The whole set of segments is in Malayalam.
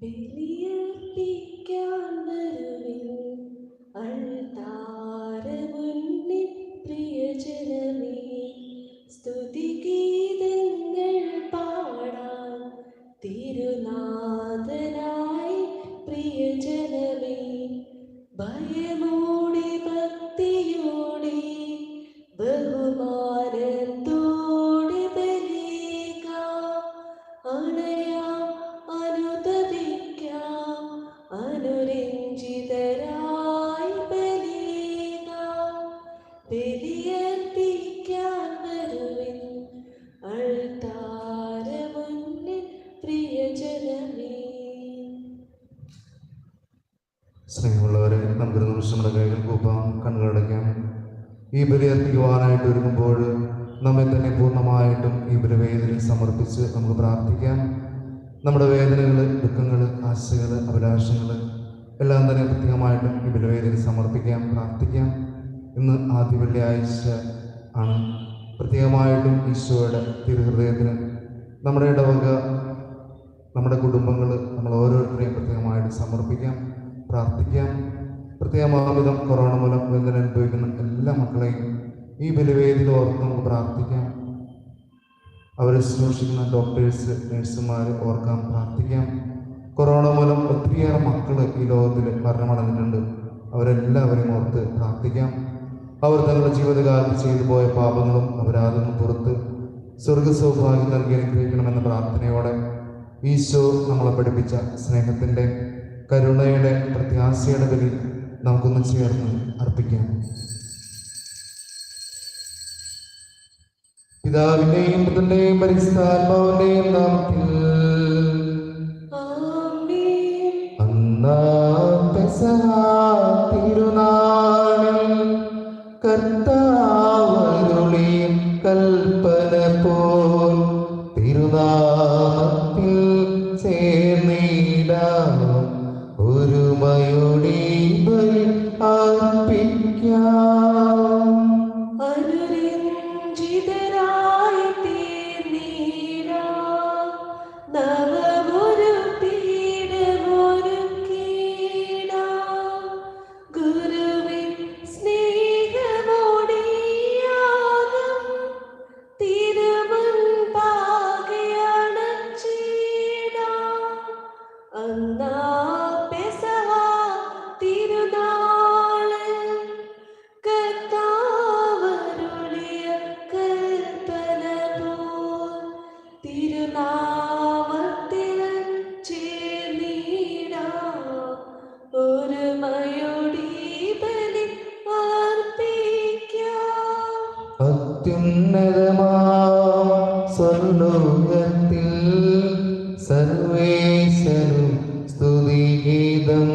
ബലിയർപ്പിക്കാൻ വരുവിൻ അൾത്താരമുന്നിൽ പ്രിയജനമേ, സ്തുതിഗീതങ്ങൾ പാടാൻ തിരുനാഥനായി പ്രിയജനമേ. ഭയമോടെ ഭക്തിയോടെ ബഹുമാനത്തോടെ ബലിയേകാം, അണയാം അനുതപിക്കാം അനുരഞ്ജിതരായി ബലിയേകാം. ബലിയർപ്പിക്കാൻ വരുവിൻ അൾത്താരമുന്നിൽ പ്രിയജനമേ. സ്നേഹമുള്ളവരെ, നമുക്കൊരു നിമിഷം നമ്മുടെ കൈകൾ കൂപ്പാം, കണ്ണുകളടയ്ക്കാം. ഈ ബലി അർപ്പിക്കുവാനായിട്ട് ഒരുങ്ങുമ്പോൾ നമ്മെ തന്നെ പൂർണ്ണമായിട്ടും ഈ ബലിവേദനയിൽ സമർപ്പിച്ച് നമുക്ക് പ്രാർത്ഥിക്കാം. നമ്മുടെ വേദനകൾ, ദുഃഖങ്ങൾ, ആശകൾ, അഭിലാഷങ്ങൾ എല്ലാം തന്നെ പ്രത്യേകമായിട്ടും ഈ ബലിവേദനയിൽ സമർപ്പിക്കാം, പ്രാർത്ഥിക്കാം. ഇന്ന് ആദ്യ വെള്ളിയാഴ്ച ആണ്. പ്രത്യേകമായിട്ടും ഈശോയുടെ തിരുഹൃദയത്തിന് നമ്മുടെ ഇടവക, നമ്മുടെ കുടുംബങ്ങൾ, നമ്മൾ ഓരോരുത്തരെയും പ്രത്യേകമായിട്ട് സമർപ്പിക്കാം, പ്രാർത്ഥിക്കാം. പ്രത്യേകമാവിധം കൊറോണ മൂലം വേദന അനുഭവിക്കുന്ന എല്ലാ മക്കളെയും ഈ ബലിവേദിയിൽ ഓർത്ത് നമുക്ക് പ്രാർത്ഥിക്കാം. അവരെ ശുശ്രൂഷിക്കുന്ന ഡോക്ടേഴ്സ്, നഴ്സുമാർ ഓർക്കാം, പ്രാർത്ഥിക്കാം. കൊറോണ മൂലം ഒത്തിരിയേറെ മക്കൾ ഈ ലോകത്തിൽ മരണമടഞ്ഞിട്ടുണ്ട്. അവരെല്ലാവരെയും ഓർത്ത് പ്രാർത്ഥിക്കാം. അവർ തങ്ങളുടെ ജീവിതകാലത്ത് ചെയ്തു പോയ പാപങ്ങളും അപരാധങ്ങളും പുറത്ത് സ്വർഗ സൗഭാഗ്യം നൽകി അനുഗ്രഹിക്കണമെന്ന പ്രാർത്ഥനയോടെ ഈശോ നമ്മളെ പഠിപ്പിച്ച സ്നേഹത്തിൻ്റെ, കരുണയുടെ, പ്രത്യാശയുടെ ബലി നമുക്കൊന്ന് ചേർന്ന് അർപ്പിക്കാം. പിതാവിന്റെയും പുത്രന്റെയും പരിശുദ്ധാത്മാവിന്റെയും നാമത്തിൽ. ഒന്നാം പെസഹ തിരുനാളിൽ കർത്താവരുളിയ കൽപ്പന പോൽ തിരുനാമത്തിൽ ചേർന്നിടാം, ഒരുമയോടെ ബലി അർപ്പിക്കാം. അനുരഞ്ജിതരായി തീർന്നിടാം, നവമൊരു പീഠമൊരുക്കിടാം. ഗുരുവിൻ സ്നേഹമോടെ യാഗം തിരുമുൻപാകെ അണച്ചിടാം. അന്നാ പെസഹ തിരുനാളിൽ കർത്താവരുളിയ കൽപ്പന പോൽ തിരുനാമത്തിൽ ചേർന്നിടാം, ഒരുമയോടെ ബലി അർപ്പിക്കാം. അത്യുന്നതമാം സ്വർലോകത്തിൽ സർവേശ്വരനും സ്തുതിഗീതം.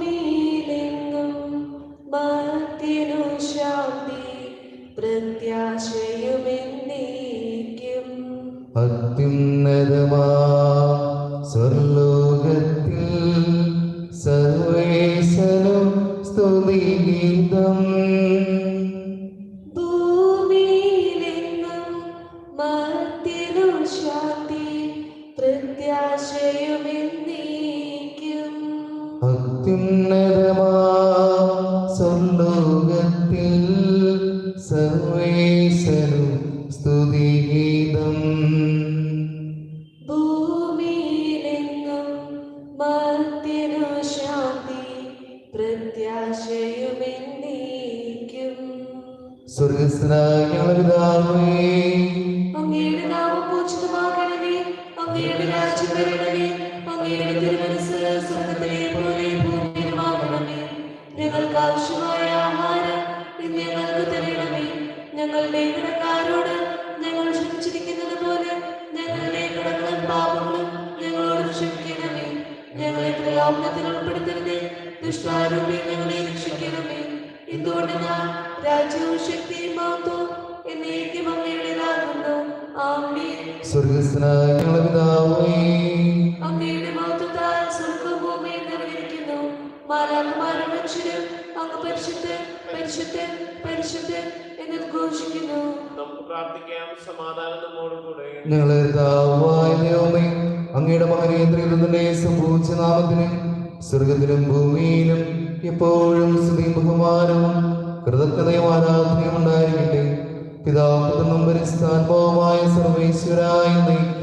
ഭൂമിയിലെങ്ങും മർത്യനു ശാന്തി, പ്രത്യാശയുമെന്നേക്കും. അത്യുന്നതമാം സ്വർലോകത്തിൽ സർവേശ്വരനും സ്തുതിഗീതം. ഭൂമിയിലെങ്ങും മർത്യനു ശാന്തി, പ്രത്യാശയുമെന്നേക്കും. അത്യുന്നതമാം സ്വർലോകത്തിൽ സർവേശ്വരനും സ്തുതിഗീതം. ഭൂമിയിലെങ്ങും മർത്യനു ശാന്തി, പ്രത്യാശയുമെന്നേക്കും. സ്വർഗസ്ഥനായ ഞങ്ങളുടെ പിതാവേ, അങ്ങയുടെ നാമം പൂജിതമാകണമേ, അങ്ങയുടെ രാജ്യം വരണമേ, അങ്ങയുടെ തിരുമനസ്സ് സ്വർഗ്ഗത്തിലെ പോലെ ഭൂമിയിലുമാകണമേ. ഞങ്ങൾക്ക് ആവശ്യമായ ആഹാരം ഇന്ന് ഞങ്ങൾക്ക് തരണമേ. ഞങ്ങളുടെ കടക്കാരോട് ഞങ്ങൾ ക്ഷമിച്ചിരിക്കുന്നത് പോലെ ഞങ്ങളുടെ കടങ്ങളും പാപങ്ങളും ഞങ്ങളോട് ക്ഷമിക്കണമേ. ഞങ്ങളെ പ്രലോഭനത്തിൽ ഉൾപ്പെടുത്തരുതേ, ദുഷ്ടാരൂപി ഞങ്ങളെ രക്ഷിക്കണമേ. എന്തുകൊണ്ട് രാജ്യവും ശക്തിയും മഹത്വവും എന്നേക്കും അങ്ങയുടേതാകുന്നു. ആമേൻ. സ്വർഗസ്ഥനായ ഞങ്ങളുടെ പിതാവേ, അങ്ങയുടെ മഹത്വത്താൽ സ്വർഗ്ഗവും ഭൂമിയും നിറഞ്ഞിരിക്കുന്നു. മാലാഖമാരും മനുഷ്യരും അങ്ങ് പരിശുദ്ധൻ പരിശുദ്ധൻ പരിശുദ്ധൻ എന്ന് ഘോഷിക്കുന്നു. നമുക്ക് പ്രാർത്ഥിക്കാം. സമാധാനം നമ്മോടുകൂടെ. ഞങ്ങളുടെ പിതാവായ ദൈവമേ, ദൈവത്തിന്റെ സംഭവിച്ച നാമത്തിന് സ്വർഗത്തിലും ഭൂമിയിലും എപ്പോഴും സ്തുതിയും ബഹുമാനവും കൃതജ്ഞതയും ആരാധനയും ഉണ്ടായിരിക്കട്ടെ. പിതാവിനും പരിശുദ്ധാത്മാവുമായ സർവേശ്വരായ നയിക്കും.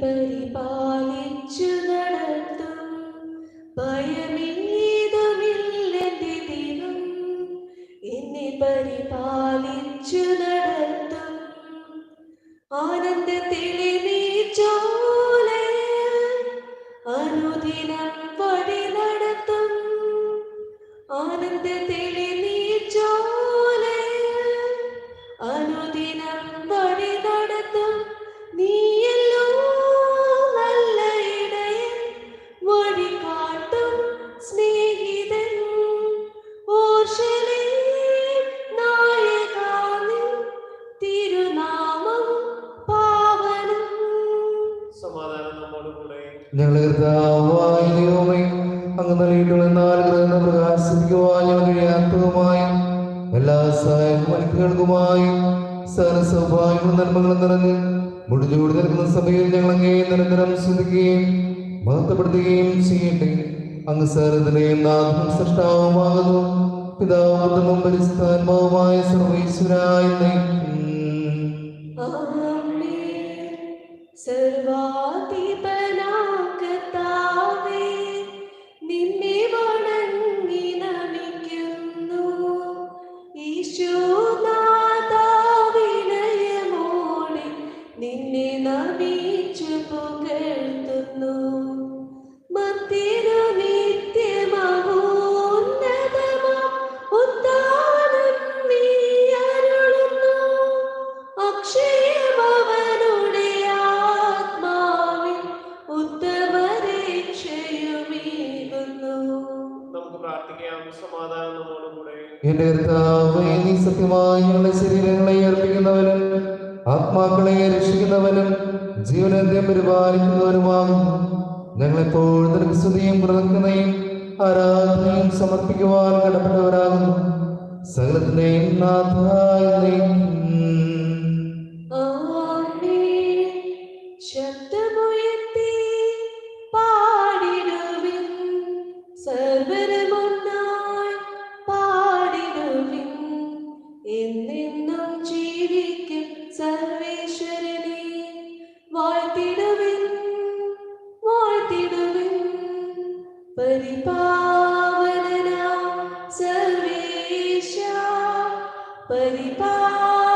പരിപാലിച്ചു നടത്തും ഭയമേതുമില്ലെന്റെ ദൈവം എന്നെ പരിപാലിച്ചു നടത്തും. ആനന്ദത്തിലെ നീച്ചോലയിൽ അനുദിനം വഴി നടത്തും. ആനന്ദത്തിലെ നീച്ചോലയിൽ അനുദിനം വഴി നടത്തും. നീയല്ലോ നല്ല ഇടയൻ, വഴി കാട്ടും സ്നേഹിതൻ. ഓർശലേം നായകാനിൻ തിരുനാമം പാവനം. സമാധാനം നമ്മോടുകൂടെ. ഞങ്ങളുടെ കർത്താവായ ദൈവമേ, അങ്ങ് നൽകിയിട്ടുള്ള നാലുകളെന്ന് പ്രകാശിപ്പിക്കുവാൻ ഞങ്ങൾ കഴിയാത്തതുമായ എല്ലാ സഹായങ്ങൾക്കുമായും സകല സൗഭാഗ്യങ്ങളും നന്മകളും നിറഞ്ഞ് മുടിഞ്ഞുകൂടി നിൽക്കുന്ന സഭയിൽ ഞങ്ങൾ അങ്ങേ നിരന്തരം സ്തുതിക്കുകയും മഹത്വപ്പെടുത്തുകയും ചെയ്യട്ടെ. അങ്ങ് സകലത്തിന്റെയും നാഥനും സൃഷ്ടാവുമാകുന്നു. പിതാവും പരിശുദ്ധാത്മാവുമായ സർവേശ്വരായ സർവാധിപനാകർത്താവേ, നിന്നെ വണങ്ങി നമിക്കുന്നു. ഈശോനാഥാ, വിനയമോടെ നിന്നെ നമിച്ചു പുകഴ്ത്തുന്നു. മർത്യനു നിത്യമഹോന്നതമാം ഉദ്ധാനം നീ അരുളുന്നു. അക്ഷയമവനുടെ ആത്മാവിൽ ഉത്തമരക്ഷയുമേകുന്നു. നമുക്ക് പ്രാർത്ഥിക്കാം. സമാധാനം നമ്മോടുകൂടെ. എന്റെ കർത്താവേ, നീ സത്യമായി ഞങ്ങളുടെ ശരീരങ്ങളെ അർപ്പിക്കുന്നവനും ആത്മാക്കളെ രക്ഷിക്കുന്നവനും ജീവനത്തെ പരിപാലിക്കുന്നവനുമാകുന്നു. ഞങ്ങളെപ്പോഴും നിനക്ക് സ്തുതിയും കൃതജ്ഞതയും ആരാധനയും സമർപ്പിക്കുവാൻ കടപ്പെട്ടവരാകുന്നു. സകലത്തിന്റെയും നാഥായ ആമേൻ. ശബ്ദമുയർത്തി പാടിടുവിൻ, സർവ്വരുമൊന്നായി പാടിടുവിൻ. എന്നെന്നും ജീവിക്കും സർവേശ്വരനെ വാഴ്ത്തിടുവിൻ, വാഴ്ത്തിടുവിൻ. പരിപാവനനാം സർവേശ, പരിപാവനനാം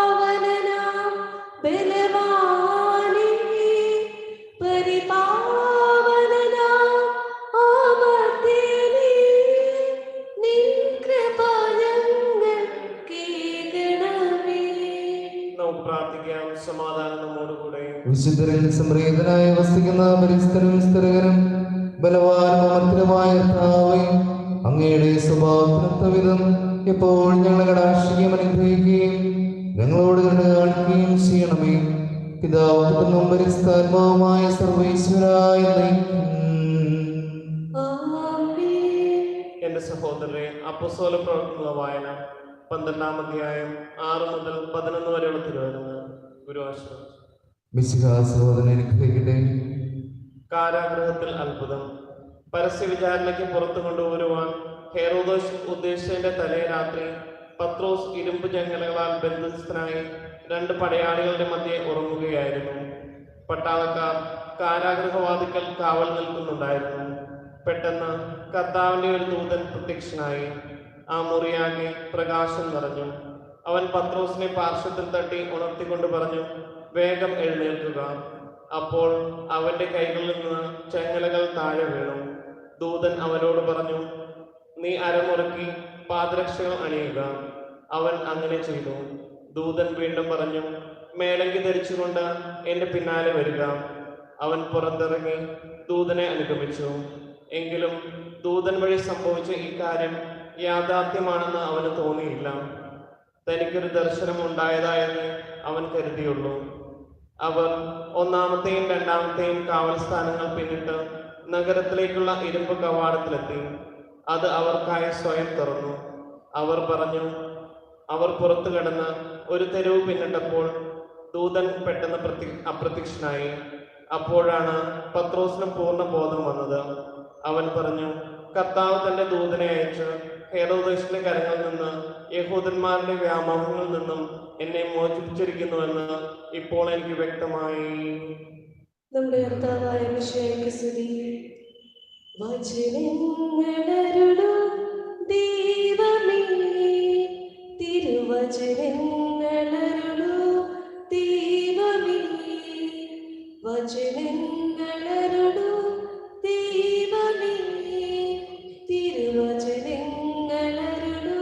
ബലവാനേ, പരിപാവനനാം അമർത്യനേ, നിൻ കൃപ ഞങ്ങൾക്കേകണമേ. നമുക്ക് പ്രാർത്ഥിക്കാം. സമാധാനം നമ്മോടുകൂടെ. വിശുദ്ധരിൽ സംപ്രീതനായി വസിക്കുന്ന പരിസ്ഥിതിയും സ്ഥിരകനും ബലവാനും അമർത്തനുമായ കർത്താവേ, അങ്ങയുടെ സ്വഭാവത്തിനൊത്തവിധം എപ്പോഴും ഞങ്ങളെ കടാക്ഷിക്കുകയും അനുഗ്രഹിക്കുകയും ഞങ്ങളോട് കരുണ കാണിക്കുകയും ചെയ്യണമേ. പിതാവും പരിശുദ്ധാത്മാവുമായ സർവേശ്വരായ എന്റെ സഹോദരരെ, അപ്പോസ്തല പ്രവർത്തനങ്ങളുടെ വായന 12-ാം അധ്യായം 6 മുതൽ 11 വരെയുള്ള തിരുവചനങ്ങൾ. ഗുരുവാശ്രമം. മിശിഹാ സഹോദരനെ അനുഗ്രഹിക്കട്ടെ. കാരാഗൃഹത്തിൽ അത്ഭുതം. പരസ്യ വിചാരണയ്ക്ക് പുറത്തു കൊണ്ടുവരുവാൻ ഹെറോദോസ് ഉദ്ദേശിച്ചതിന്റെ തലേ രാത്രി പത്രോസ് ഇരുമ്പ് ജങ്ങലകളാൽ ബന്ധസ്ഥനായി 2 പടയാളികളുടെ മധ്യേ ഉറങ്ങുകയായിരുന്നു. പട്ടാളക്കാർ കാരാഗൃഹവാതിക്കൽ കാവൽ നിൽക്കുന്നുണ്ടായിരുന്നു. പെട്ടെന്ന് കർത്താവിന്റെ ഒരു ദൂതൻ പ്രത്യക്ഷനായി. ആ മുറിയാകെ പ്രകാശം നിറഞ്ഞു. അവൻ പത്രോസിനെ പാർശ്വത്തിൽ തട്ടി ഉണർത്തിക്കൊണ്ട് പറഞ്ഞു, വേഗം എഴുന്നേൽക്കുക. അപ്പോൾ അവന്റെ കൈകളിൽ നിന്ന് ചെങ്ങലകൾ താഴെ വീണു. ദൂതൻ അവനോട് പറഞ്ഞു, നീ അരമുറുക്കി പാദരക്ഷകൾ അണിയുക. അവൻ അങ്ങനെ ചെയ്തു. ദൂതൻ വീണ്ടും പറഞ്ഞു, മേലങ്കി ധരിച്ചുകൊണ്ട് എന്റെ പിന്നാലെ വരിക. അവൻ പുറത്തിറങ്ങി ദൂതനെ അനുഗമിച്ചു. എങ്കിലും ദൂതൻ വഴി സംഭവിച്ച ഈ കാര്യം യാഥാർത്ഥ്യമാണെന്ന് അവന് തോന്നിയില്ല. തനിക്കൊരു ദർശനം ഉണ്ടായതായെന്ന് അവൻ കരുതിയുള്ളൂ. അവർ 1-ാമത്തെയും 2-ാമത്തെയും കാവൽ സ്ഥാനങ്ങൾ പിന്നിട്ട് നഗരത്തിലേക്കുള്ള ഇരുമ്പ് കവാടത്തിലെത്തി. അത് അവർക്കായി സ്വയം തുറന്നു. അവർ പറഞ്ഞു, അവർ പുറത്തു കടന്ന് ഒരു തെരുവ് പിന്നിട്ടപ്പോൾ ദൂതൻ പെട്ടെന്ന് അപ്രത്യക്ഷനായി. അപ്പോഴാണ് പത്രോസിന് പൂർണ്ണ ബോധം വന്നത്. അവൻ പറഞ്ഞു, കർത്താവ് തന്റെ ദൂതനെ അയച്ച് ഹേരോദേശിന്റെ കരങ്ങളിൽ നിന്ന് യഹൂദന്മാരുടെ വ്യാമോഹങ്ങളിൽ നിന്നും എന്നെ മോചിപ്പിച്ചിരിക്കുന്നുവെന്ന് ഇപ്പോൾ എനിക്ക് വ്യക്തമായി. നമ്മുടെ കർത്താവായ മിശിഹായ്ക്ക് സ്തുതി. വചനങ്ങളരുളൂ ദൈവമേ, തിരുവചനങ്ങളരുളൂ ദൈവമേ, വചനങ്ങളരുളൂ ദൈവമേ, തിരുവചനങ്ങളരുളൂ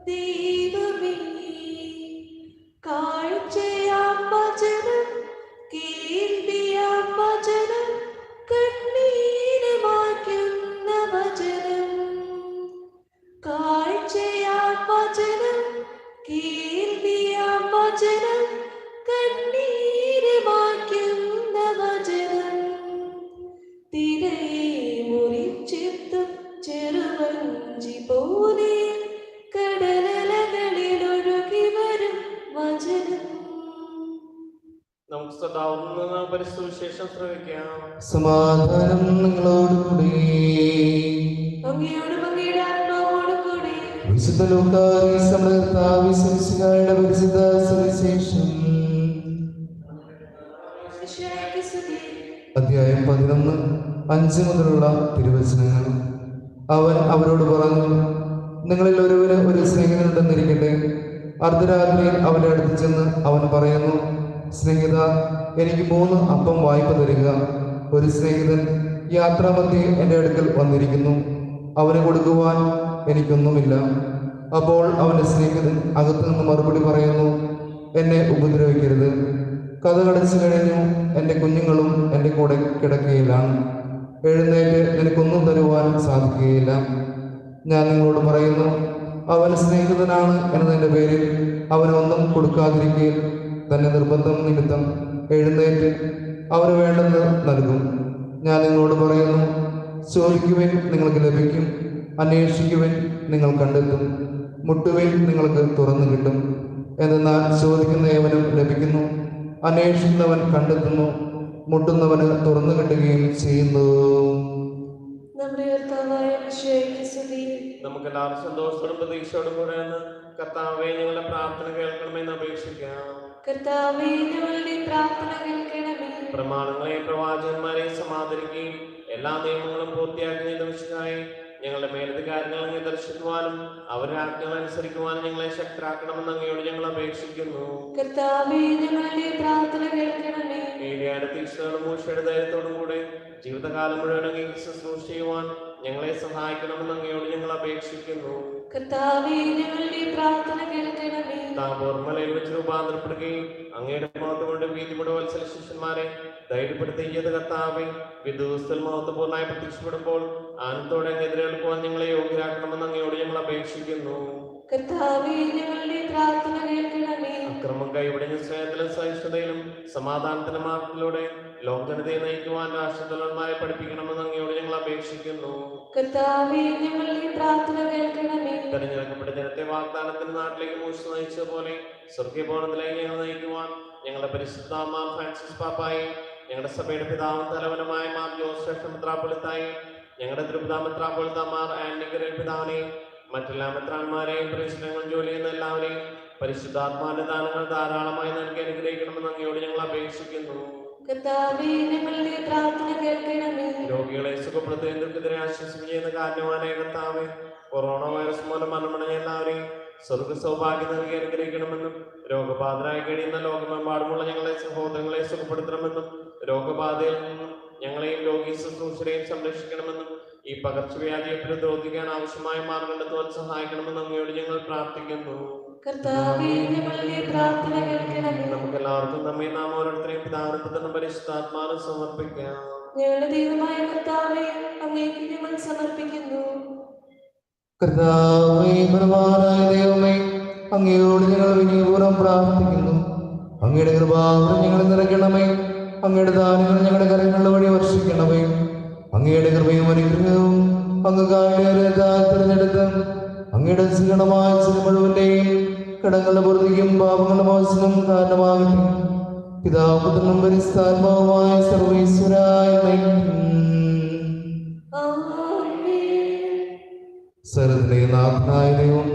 ദൈവമേ. കാഴ്ചയാം വചനം, കേൾവിയാം വചനം, കണ്ണീര് മാറ്റുന്ന വചനം. കാഴ്ചയാം വചനം, കേൾവിയാം വചനം, കണ്ണീര് മാറ്റുന്ന വചനം. തിരയെ മുറിച്ചെത്തും ചെറുവഞ്ചി പോലെ കടലലകളിൽ ഒഴുകി വരും വചനം. നമുക്ക് സദാവുന്ന പരിശുദ്ധവിശേഷം ശ്രവിക്കാം. സമാധാനം നിങ്ങളോടുകൂടി. അങ്ങയോടും അങ്ങയുടെ ആത്മാവോടും കൂടി. വിശുദ്ധ ലൂക്കായുടെ സമൃദ്ധയുടെ പരിശുദ്ധ സുവിശേഷം മിശിഹായ്ക്ക് സ്തുതി. അധ്യായം 11, 5 മുതലുള്ള തിരുവചനങ്ങൾ. അവൻ അവരോട് പറഞ്ഞു, നിങ്ങളിൽ ഒരുവന് ഒരു സ്നേഹിതനുണ്ടെന്നിരിക്കട്ടെ. അർദ്ധരാത്രിയിൽ അവന്റെ അടുത്ത് ചെന്ന് അവൻ പറയുന്നു, സ്നേഹിത, എനിക്ക് 3 അപ്പം വായ്പ തരിക. ഒരു സ്നേഹിതൻ യാത്രാമധ്യേ എൻ്റെ അടുക്കൽ വന്നിരിക്കുന്നു, അവന് കൊടുക്കുവാൻ എനിക്കൊന്നുമില്ല. അപ്പോൾ അവൻ്റെ സ്നേഹിതൻ അകത്തു നിന്ന് മറുപടി പറയുന്നു, എന്നെ ഉപദ്രവിക്കരുത്, കതകടച്ചു കഴിഞ്ഞു, എൻ്റെ കുഞ്ഞുങ്ങളും എൻ്റെ കൂടെ കിടക്കുകയിലാണ്. എഴുന്നേറ്റ് നിനക്കൊന്നും തരുവാൻ സാധിക്കുകയില്ല. ഞാൻ നിങ്ങളോട് പറയുന്നു, അവൻ സ്നേഹിതനാണ് എന്നതിൻ്റെ പേരിൽ അവനൊന്നും കൊടുക്കാതിരിക്കുകയിൽ തന്നെ നിർബന്ധം നിമിത്തം എഴുന്നേറ്റ് അവന് വേണ്ടെന്ന് നൽകും. ഞാൻ നിങ്ങളോട് പറയുന്നു, ചോദിക്കുവിൻ നിങ്ങൾക്ക് ലഭിക്കും, അന്വേഷിക്കുവിൻ നിങ്ങൾ കണ്ടെത്തും, മുട്ടുവിൻ നിങ്ങൾക്ക് തുറന്നു കിട്ടും. എന്നാൽ ചോദിക്കുന്ന ഏവനും ലഭിക്കുന്നു, അന്വേഷിക്കുന്നവൻ കണ്ടെത്തുന്നു, മുട്ടുന്നവന് തുറന്നു കിട്ടുകയും ചെയ്യുന്നു. നമ്മുടെ കർത്താവായ മിശിഹായ്ക്ക് സ്തുതി. നമുക്ക് എല്ലാവരും സന്തോഷത്തോടും പ്രതീക്ഷയോടും കൂടെ കർത്താവേ, ഞങ്ങളുടെ പ്രാർത്ഥന കേൾക്കണമെന്ന് അപേക്ഷിക്കാം. കർത്താവേ, ഞങ്ങളുടെ പ്രാർത്ഥന കേൾക്കണമേ. പ്രമാണങ്ങളെ പ്രവാചകന്മാരെയും സമാദരിക്കുകയും എല്ലാ നിയമങ്ങളും പൂർത്തിയാക്കുന്ന നിമിഷമായി ഞങ്ങളുടെ മേലധികാരികൾ അങ്ങ് ദർശിക്കുവാനും അവരുടെ ആജ്ഞകൾ അനുസരിക്കുവാനും ഞങ്ങളെ ശക്തരാക്കണമെന്ന് അങ്ങയോട് ഞങ്ങൾ അപേക്ഷിക്കുന്നു. കർത്താവേ, ഞങ്ങളുടെ പ്രാർത്ഥന കേൾക്കണമേ. ഏലിയായുടെ തീക്ഷ്ണതയോടും മൂശയുടെ ധൈര്യത്തോടും കൂടെ ജീവിതകാലം മുഴുവൻ അങ്ങ് ശുശ്രൂഷ ചെയ്യുവാൻ ഞങ്ങളെ സഹായിക്കണമെന്ന് അങ്ങയോട് ഞങ്ങൾ അപേക്ഷിക്കുന്നു. കർത്താവേ, ഞങ്ങളുടെ പ്രാർത്ഥന കേൾക്കണമേ. താബോർ മലയിൽ വെച്ച് രൂപാന്തരപ്പെടുകയും അങ്ങയുടെ മഹത്വം കൊണ്ട് വീതിമുടെ വത്സല ശിഷ്യന്മാരെ ധൈര്യപ്പെടുത്തിയത് കർത്താവേ, വിദൂസ്തൽ മഹത്വപൂർണ്ണമായി പ്രത്യക്ഷപ്പെടുമ്പോൾ ആനത്തോടെ അങ്ങ് എതിരേൽക്കുവാൻ ഞങ്ങളെ യോഗ്യരാക്കണമെന്ന് അങ്ങയോട് ഞങ്ങൾ അപേക്ഷിക്കുന്നു. കർത്താവേ, ഞങ്ങളുടെ പ്രാർത്ഥന കേൾക്കണമേ. അക്രമം കൈവിടിഞ്ഞ സ്നേഹത്തിലും സഹിഷ്ണുതയിലും സമാധാനത്തിന്റെ മാർഗത്തിലൂടെ ലോകജനതയെ നയിക്കുവാൻ രാഷ്ട്രതലവന്മാരെ പഠിപ്പിക്കണമെന്ന് അങ്ങയോട് ഞങ്ങൾ അപേക്ഷിക്കുന്നു. കർത്താവേ, ഞങ്ങളുടെ പ്രാർത്ഥന കേൾക്കണമേ. തെരഞ്ഞെടുക്കപ്പെട്ട ജനത്തെ വാഗ്ദാനത്തിന്റെ നാട്ടിലേക്ക് മൂർച്ച നയിച്ചതുപോലെ സ്വർഗീയ ഭവനത്തിലേക്ക് ഞങ്ങൾ നയിക്കുവാൻ ഞങ്ങളുടെ പരിശുദ്ധ മാർ ഫ്രാൻസിസ് പാപ്പായി, ഞങ്ങളുടെ സഭയുടെ പിതാവും തലവനുമായ മാർ ജോസഫ് മെത്രാപ്പൊലീത്തായി, ഞങ്ങളുടെ തിരുപിതാ മെത്രാപ്പൊലീത്ത മാർ ആന്റിഗരൽ പിതാവിനെയും മറ്റെല്ലാ മെത്രാന്മാരെയും പരിശീലനങ്ങൾ ജോലി ചെയ്യുന്ന എല്ലാവരെയും പരിശുദ്ധാത്മാവിന്റെ ദാനങ്ങൾ ധാരാളമായി നൽകി അനുഗ്രഹിക്കണമെന്ന് അങ്ങയോട് ഞങ്ങൾ അപേക്ഷിക്കുന്നു. കർത്താവേ, ഞങ്ങളുടെ പ്രാർത്ഥന കേൾക്കണമേ. രോഗികളെ സുഖപ്പെടുത്തുകയും ദുഃഖിതരെ ആശ്വസിപ്പിക്കുകയും ചെയ്യുന്ന കാരണവാനായ കർത്താവേ, കൊറോണ വൈറസ് മൂലം മരണമടഞ്ഞ എല്ലാവരെയും സ്വർഗ സൗഭാഗ്യം നൽകി അനുഗ്രഹിക്കണമെന്നും രോഗബാധിതരായി കഴിയുന്ന ലോകമെമ്പാടുമുള്ള ഞങ്ങളെ സഹോദരങ്ങളെ സുഖപ്പെടുത്തണമെന്നും രോഗബാധയിൽ നിന്നും ഞങ്ങളെയും രോഗി ശുശ്രൂഷരെയും സംരക്ഷിക്കണമെന്നും ഈ പകർച്ചവ്യാധിയെ പ്രതിരോധിക്കാൻ ആവശ്യമായ മാർഗം കണ്ടെത്തുവാൻ സഹായിക്കണമെന്ന് അങ്ങയോട് ഞങ്ങൾ പ്രാർത്ഥിക്കുന്നു. കർത്താവേ, ഞങ്ങളുടെ പ്രാർത്ഥന കേൾക്കണമേ. നമുക്ക് എല്ലാവർക്കും നമ്മെ നാം ഓരോരുത്തരെയും പിതാവിനും പരിശുദ്ധാത്മാവിനും സമർപ്പിക്കാം. ഞങ്ങളുടെ ദൈവമായ കർത്താവേ, അങ്ങേക്ക് ഞങ്ങൾ സമർപ്പിക്കുന്നു. കർത്താവേ, ബലവാനായ ദൈവമേ, അങ്ങയോട് ഞങ്ങൾ വിനയപൂർവ്വം പ്രാർത്ഥിക്കുന്നു. അങ്ങയുടെ കൃപാവരം ഞങ്ങളെ നിറയ്ക്കണമേ. അങ്ങയുടെ ദാനങ്ങൾ ഞങ്ങളുടെ കരങ്ങളുടെ വഴി വർഷിക്കണമേ. അങ്ങയുടെ കൃപയും അനുഗ്രഹവും അങ്ങ് തിരഞ്ഞെടുത്ത് അങ്ങയുടെ സ്വീകരണമായ മുഴുവന്റെയും കടങ്ങളുടെ പുറത്തേക്കും പാപങ്ങളുടെ മോചനം കാരണമാകട്ടെ. പിതാപുത്രനും പരിസ്ഥാത്മാവുമായ സർവീശ്വരായ സകലത്തിലെ നാഥനായ ദൈവം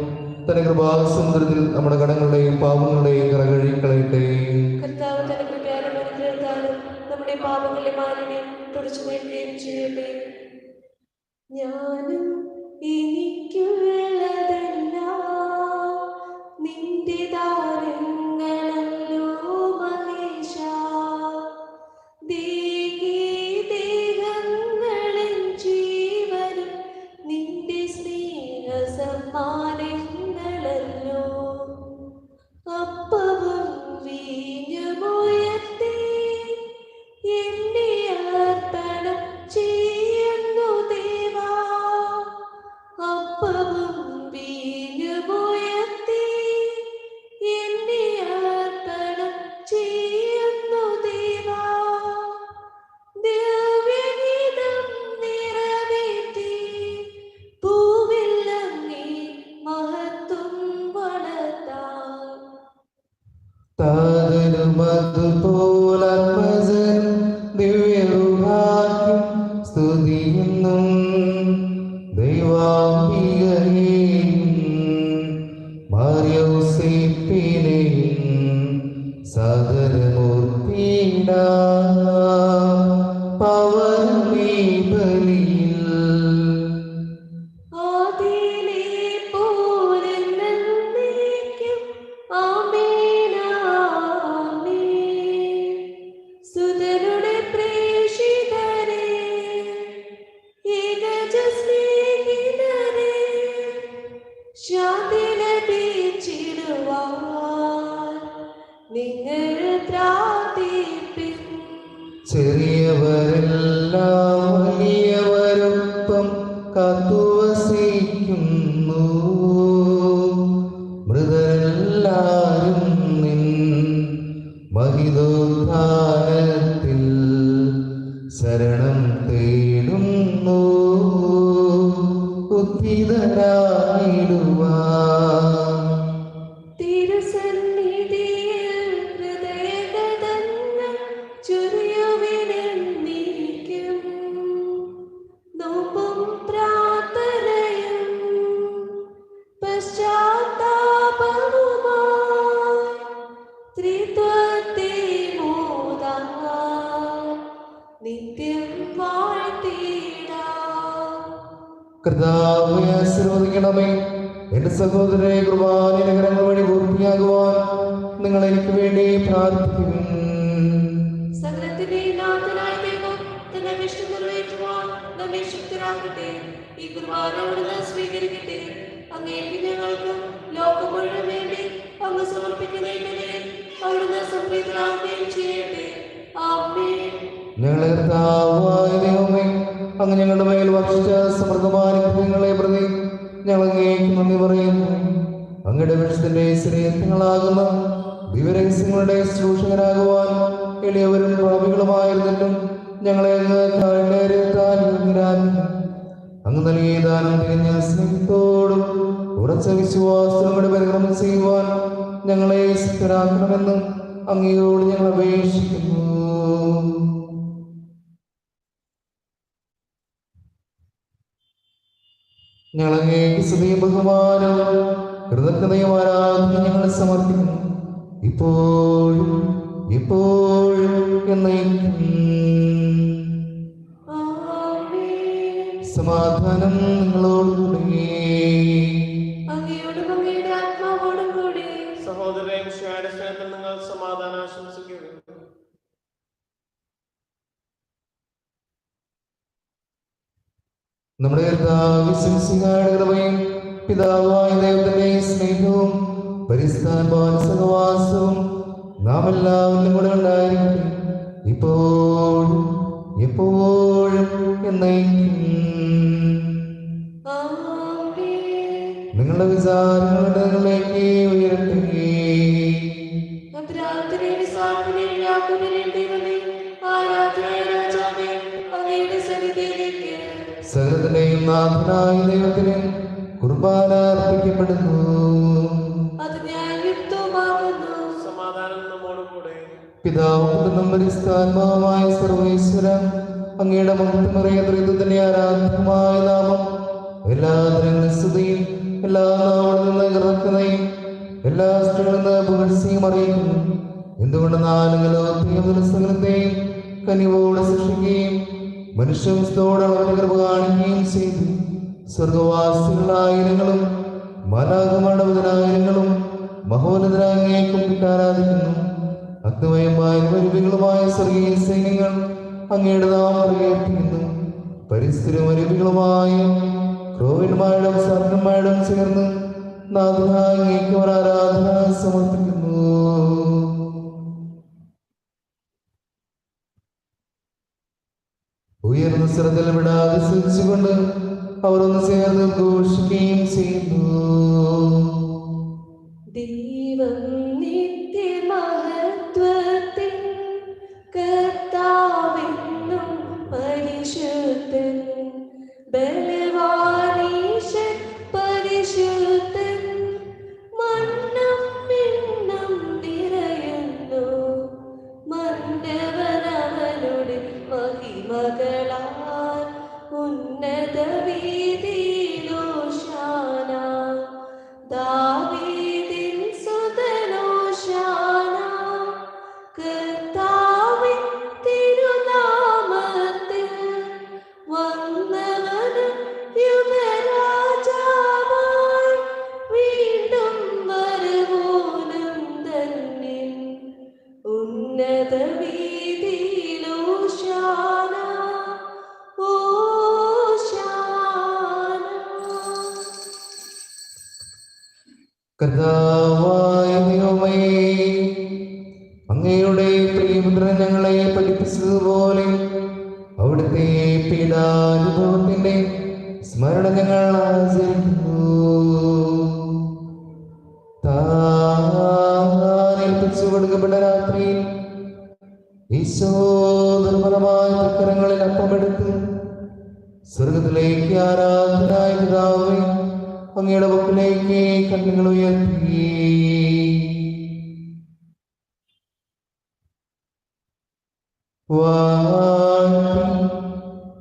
തന്റെ കൃപാസമുദ്രത്തിൽ നമ്മുടെ കടങ്ങളുടെയും പാപങ്ങളുടെയും കറകഴി കളയട്ടെ. കർത്താവ് തന്റെ കൃപയാലും അനുഗ്രഹത്താലും നമ്മുടെ പാപങ്ങളെ മാലിന്യം തുടച്ചു നീക്കുകയും ചെയ്യട്ടെ. ഞാനും എനിക്കുള്ളതെല്ലാം നിന്റെ ദാനങ്ങളല്ലോ മഹേശ. ദേഹങ്ങളും ജീവനും നിന്റെ സ്നേഹ സമ്മാനങ്ങളല്ലോ. അപ്പവും വീഞ്ഞുമുയർത്തി എന്നെ അർപ്പണം ചെയ്യുന്നു ദേവാ. അപ്പവും വീഞ്ഞുമുയർത്തി എന്നെ അർപ്പണം ചെയ്യുന്നു ദേവാ. ദിവ്യഗീതം നിറവേറ്റി പൂവില്ലങ്ങേ മഹത്വം വളർത്താൻ. താതനുമതുപോലാത്മജൻ ദിവ്യരൂഹാക്കും സ്തുതിയെന്നും ദൈവാംബികയെയും മറിയൗസേപ്പിനെയും സകലമൂർത്തിയിടാ പവനീ ബലിയിൽ ആദിയിലെ പോലെ എന്നേക്കും ആമേൻ ആമേൻ. സുതരുടെ പ്രേഷിതരെ ഏകജ സ്നേഹിതരെ ശാന്തി ലഭിച്ചിടുവാൻ നിങ്ങൾ പ്രാർത്ഥിപ്പിൻ. ചെറിയവരെല്ലാം വലിയവരൊപ്പം കാത്തുവസിക്കുന്നു. മൃതരെല്ലാരും നിൻ മഹിതോത്ഥാനത്തിൽ ശരണം തേടുന്നു. ഉദ്ധിതരായിടുവാൻ തിരുസന്നിധിയിൽ ഹൃദയഗതങ്ങൾ ചൊരിയുവിനെന്നേക്കും. നോമ്പും പ്രാർത്ഥനയും പശ്ചാത്താപവുമായി ത്രിത്വത്തെ മോദാൻ നിത്യം വാഴ്ത്തിടാം. കർത്താവേ ആശീർവദിക്കണമേ. എന്റെ സഹോദരനെ കുർബാനയുടെ കരങ്ങൾ വഴി പൂർത്തിയാകുവാൻ നിങ്ങൾ എനിക്ക് വേണ്ടി പ്രാർത്ഥിക്കും. സകലത്തിന്റെ നാഥനായ ദൈവം തന്റെ വിഷ്ണു നിറവേറ്റുവാൻ നമ്മെ ശക്തരാക്കട്ടെ. ഈ കുർബാന അവിടുന്ന് സ്വീകരിക്കട്ടെ. അങ്ങേക്ക് ഞങ്ങൾക്കും ലോകം മുഴുവൻ വേണ്ടി അങ്ങ് സമർപ്പിക്കുന്ന ഈ ബലിയിൽ അവിടുന്ന് സംപ്രീതരാകുകയും ചെയ്യട്ടെ. ആമേൻ. ഞങ്ങളെ കർത്താവായ ദൈവമേ, അങ്ങ് ഞങ്ങളുടെ മേൽ വർഷിച്ച സമൃദ്ധമായ അനുഗ്രഹങ്ങളെ പ്രതി ഞങ്ങൾ അങ്ങേക്ക് നന്ദി പറയുന്നു. അങ്ങയുടെ വിഷത്തിന്റെ ശരീരങ്ങളാകുന്ന ദിവരഹസ്യങ്ങളുടെ ശുശ്രൂഷകനാകുവാൻ എളിയവരും പാപികളുമായിരുന്നിട്ടും ഞങ്ങളെ അങ്ങ് നൽകിയ ദാനം തികഞ്ഞ സ്നേഹത്തോടും ഉറച്ച വിശ്വാസത്തോടെ പരിക്രമം ചെയ്യുവാൻ ഞങ്ങളെ ശക്തരാക്കണമെന്ന് അങ്ങയോട് ഞങ്ങൾ അപേക്ഷിക്കുന്നു. ഞങ്ങളെ സ്തുതിയും ബഹുമാനവും കൃതജ്ഞതയും ആരാധന ഞങ്ങൾ സമർപ്പിക്കുന്നു, ഇപ്പോഴും എപ്പോഴും എന്നേക്കും. ആമേൻ. സമാധാനം നിങ്ങളോടുകൂടി. അങ്ങയോടും അങ്ങയുടെ ആത്മാവോടും കൂടി. സഹോദരൻ സ്നേഹത്തിൽ നിങ്ങൾ സമാധാനം ആശംസിക്കുന്നു. നമ്മുടെ കർത്താവിന്റെ കൃപയും പിതാവായ ദൈവത്തിന്റെ സ്നേഹവും പരിസ്ഥാന സഹവാസവും നാം എല്ലാവരും കൂടെ ഉണ്ടായിരിക്കട്ടെ, ഇപ്പോഴും എപ്പോഴും എന്നേക്കും. ആമേൻ. നിങ്ങളുടെ വിചാരങ്ങളുടെ നിങ്ങളിലേക്ക് ഉയരട്ടെ. അദ്രാത്രിയുടെ സാധനയിൽ യാക്കോബിന്റെ ദൈവമേ, ആരാധനായ രാജാവേ, അങ്ങയുടെ സന്നിധിയിലേക്ക് സകലത്തിന്റെയും നാഥനായ ദൈവത്തിന് കുർബാന അർപ്പിക്കപ്പെടുന്നു. അത് ന്യായം പിതാവും പരിസ്ഥാത്മാവുമായ സർവേശ്വര അങ്ങയുടെ മഹത്വമറിയതന്നെ ആരാധ്യമായ നാമം എല്ലാത്തിനും സ്തുതിയും എല്ലാ നാമങ്ങളിൽ നിന്ന് ഇറക്കുന്നയും എല്ലാ സ്ത്രീകളിൽ നിന്ന് പുകഴ്ചയും അറിയിക്കുന്നു. എന്തുകൊണ്ടെന്നാൽ ദിവസങ്ങളെയും കനിവോടെ സൃഷ്ടിക്കുകയും മനുഷ്യത്തോട് അവരുടെ കൃപ കാണിക്കുകയും ചെയ്തു. സ്വർഗവാസികളായിരങ്ങളും മാലാഖമാരുടെ പതിനായിരങ്ങളും മഹോന്നതരായ കുമ്പിട്ട് ആരാധിക്കുന്നു. അഗ്നിമയമായ മരുവികളുമായ സ്വർഗീയ സൈന്യങ്ങൾ അങ്ങയുടെ നാമം പ്രകീർത്തിക്കുന്നു. പരിസ്ഥിതി മരുവികളുമായ ക്രോവിന്മാരുടെ സർഗന്മാരുടെ ചേർന്ന് നാഥനായ അങ്ങേക്ക് ആരാധന സമർപ്പിക്കുന്നു. ഉയർന്ന സ്ഥലത്തിൽ വിടാതെ ശ്രദ്ധിച്ചുകൊണ്ട് അവർ ഒന്ന് ചേർന്ന് ഘോഷിക്കുകയും ചെയ്യുന്നു. ദൈവം നിത്യമഹത്വത്തിൻ കർത്താവെന്നും പരിശുദ്ധൻ, ബലവാനീശൻ പരിശുദ്ധൻ, മണ്ണം പിണ്ണം നിറയുന്നു. മന്നവനവനുടെ മഹിമകളാൽ ഉന്നത വീതിയിലോശാന. ദാവീദിൻ സുതനോശാന. കർത്താവിൻ തിരുനാമത്തിൽ വന്നവനും യുഗരാജാവായി വീണ്ടും വരുവോനും ധന്യൻ. ഉന്നത വീതിയിലോശാന കർത്താവായ ദൈവമേ, അങ്ങയുടെ പ്രിയപുത്രൻ ഞങ്ങളെ പഠിപ്പിച്ചതുപോലെ അവിടുത്തെ പീഡാനുഭവത്തിന്റെ സ്മരണ ഞങ്ങൾ ആചരിക്കുന്നു. ഏൽപ്പിച്ചു കൊടുക്കപ്പെട്ട രാത്രിയിൽ ഈശോ ദുർബലമായ തൃക്കരങ്ങളിൽ അപ്പമെടുത്ത് സ്വർഗത്തിലേക്ക് ആരാധനായ പിതാവേ അങ്ങയുടെ പക്കലേക്ക് കണ്ണുകൾ ഉയർത്തി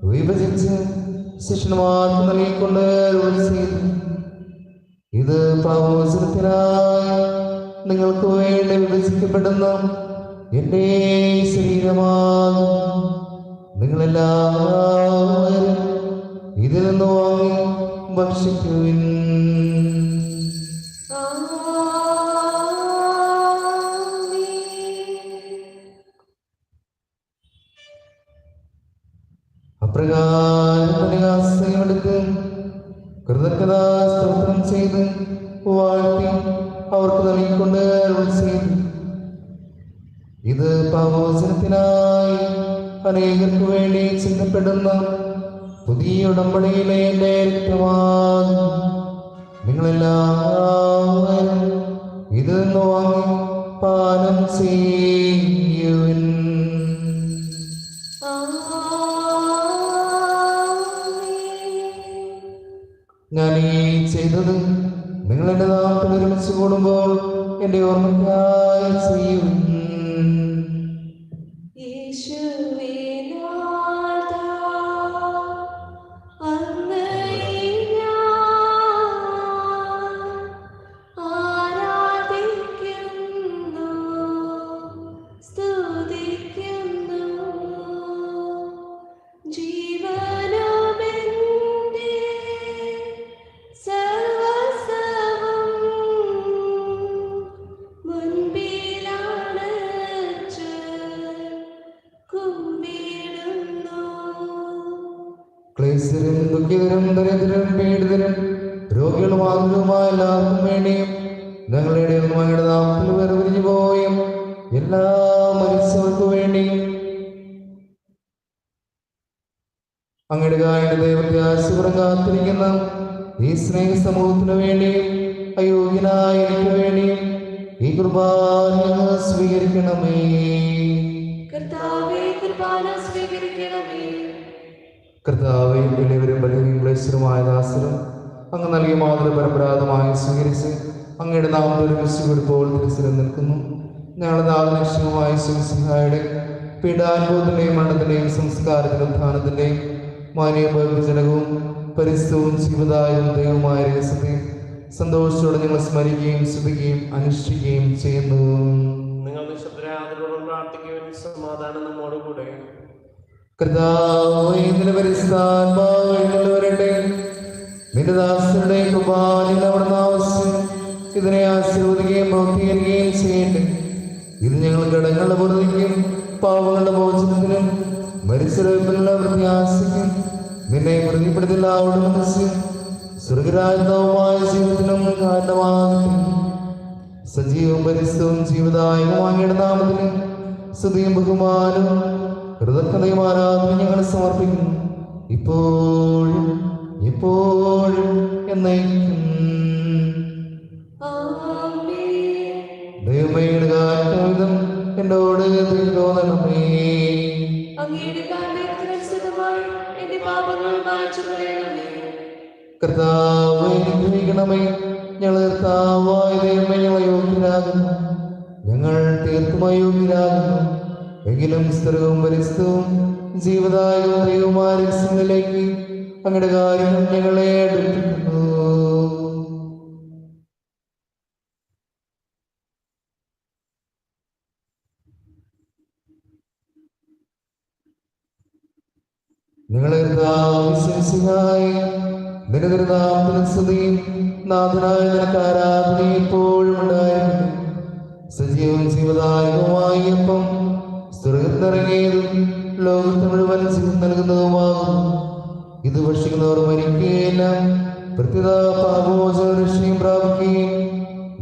വിഭജിച്ച് ശിഷ്യന്മാർക്ക് നൽകിക്കൊണ്ട് ചെയ്തു. ഇത് പാപമോചനത്തിനായി നിങ്ങൾക്ക് വേണ്ടി വിഭജിക്കപ്പെടുന്ന എന്റെ ശരീരമാകും. നിങ്ങളെല്ലാവരും ഇതിൽ നിന്ന് വാങ്ങി ഭക്ഷിക്കുവിൻ. അപ്രകാരമെടുത്ത് കൃതജ്ഞതാ സ്തോത്രം ചെയ്ത് വാഴ്ത്തി അവർക്ക് നൽകിക്കൊണ്ട് ചെയ്തു. ഇത് പാപമോചനത്തിനായി അനേകർക്ക് വേണ്ടി ചിന്തപ്പെടുന്ന പുതിയ ഉടമ്പടിയിലെ എന്റെ രക്തമാകും. നിങ്ങളെല്ലാവരും ഇതിൽ നിന്ന് വാങ്ങി പാനം ചെയ്യുവിൻ. ഞാൻ ഈ ചെയ്തത് നിങ്ങൾ എന്റെ നാട്ടിൽ ഒരുമിച്ച് കൂടുമ്പോൾ എന്റെ ഓർമ്മയ്ക്കായി ചെയ്യുവിൻ. ക്ലേശരും ദുഃഖിതരും ദരിദ്രരും പീഡിതരും രോഗികളും ആകുലവുമായ എല്ലാവർക്കും വേണ്ടിയും ഞങ്ങളുടെ അങ്ങയുടെ നാമത്തിൽ വേർപിരിഞ്ഞു പോയും എല്ലാ മനുഷ്യർക്കു വേണ്ടിയും അങ്ങയുടെ കായുടെ ദൈവത്തെ ആശുപത്രം കാത്തിരിക്കുന്ന ഈ സ്നേഹ സമൂഹത്തിനു വേണ്ടിയും അയോഗ്യനായ എനിക്ക് വേണ്ടിയും ഈ കുർബാന സ്വീകരിക്കണമേ. കർത്താവേ, വലിയവരും ബലഹീനരും ക്ലേശരുമായ ദാസരും അങ്ങ് നൽകിയ മാതൃ പരമ്പരാഗതമായി സ്വീകരിച്ച് അങ്ങയുടെ നാമത്തിൽ ഒരുമിച്ച് കൊടുപ്പോൾ തിരിച്ചു നിൽക്കുന്നു. ഞങ്ങളുടെ നാഗലക്ഷ്യമായ ശിവസിംഹായുടെ പീഡാനുഭവത്തിന്റെയും മരണത്തിന്റെയും സംസ്കാരത്തിലും ഉത്ഥാനത്തിന്റെയും മാന്യജനകവും പരിസ്ഥവും ജീവദായകവും ദൈവമായ രഹസ്യത്തെ സന്തോഷത്തോടെ ഞങ്ങൾ സ്മരിക്കുകയും സ്തുതിക്കുകയും അനുഷ്ഠിക്കുകയും ചെയ്യുന്നു. നിങ്ങൾ നിശബ്ദരായവരോടും പ്രാർത്ഥിക്കുകയും സമാധാനം നമ്മോടുകൂടെ. കർത്താവേ, നിന്റെ പരിശുദ്ധാത്മാവ് എഴുന്നള്ളി വരട്ടെ. നിന്റെ ദാസരുടെ കൃപാനിൽ അവിടുന്ന് ആവശ്യം ഇതിനെ ആശീർവദിക്കുകയും പ്രവർത്തിക്കുകയും ചെയ്യട്ടെ. ഇത് ഞങ്ങൾ കടങ്ങളുടെ പൂർത്തിക്കും പാവങ്ങളുടെ മോചനത്തിനും മരിച്ചവരുടെ പ്രത്യാശയ്ക്കും നിന്നെ പ്രതിപ്പെടുത്തില്ല അവിടെ മനസ്സും സ്വർഗരാജ്യവുമായ ജീവിതത്തിനും കാരണമാകട്ടെ. സജീവവും പരിസ്ഥവും ജീവദായകമായ നാമത്തിന് സ്തുതിയും ബഹുമാനവും കൃതജ്ഞതയും ആരാധനയും ഞങ്ങൾ സമർപ്പിക്കുന്നു, ഇപ്പോഴും എപ്പോഴും എന്നേക്കും. ദൈവമേയുടെ കാറ്റം എന്നോട് തോന്നണമേ. കർത്താവേ, അനുഗ്രഹിക്കണമേ. ഞങ്ങൾ കർത്താവായ ദൈവമേ, ഞങ്ങൾ യോഗ്യരാകുന്നു, ഞങ്ങൾ തീർത്തും അയോഗ്യരാകുന്നു. എങ്കിലും സ്ഥിരവും പരിസ്ഥവും ജീവദായകവും ദൈവമായ രഹസ്യങ്ങളിലേക്ക് അങ്ങയുടെ കാര്യങ്ങൾ ഞങ്ങളെ അടുപ്പിക്കുന്നു. ഞങ്ങളെ വിശ്വസിഹായി നിരന്തരനാമത്തിന് സ്തുതിയും നാഥനായ നിനക്ക് ആരാധനയും എപ്പോഴും ഉണ്ടായിരുന്നു. സജീവവും ജീവദായകവുമായ അപ്പം സ്വർഗത്തിനിറങ്ങിയതും ലോകത്ത് മുഴുവൻ ജീവൻ നൽകുന്നതുമാകുന്നു. ഇത് ഭക്ഷിക്കുന്നവർ മരിക്കുകയില്ല, പ്രത്യേക പാപമോചനരക്ഷയും പ്രാപിക്കുകയും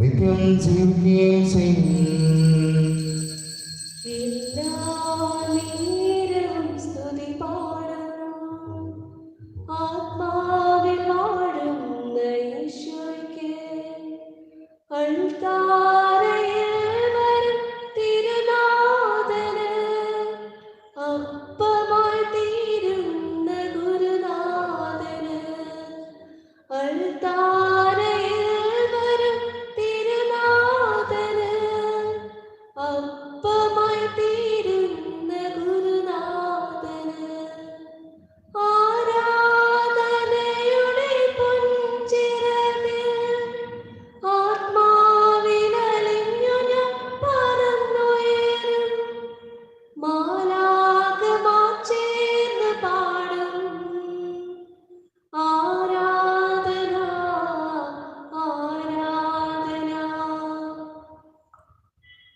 നിത്യം ജീവിക്കുകയും ചെയ്യും.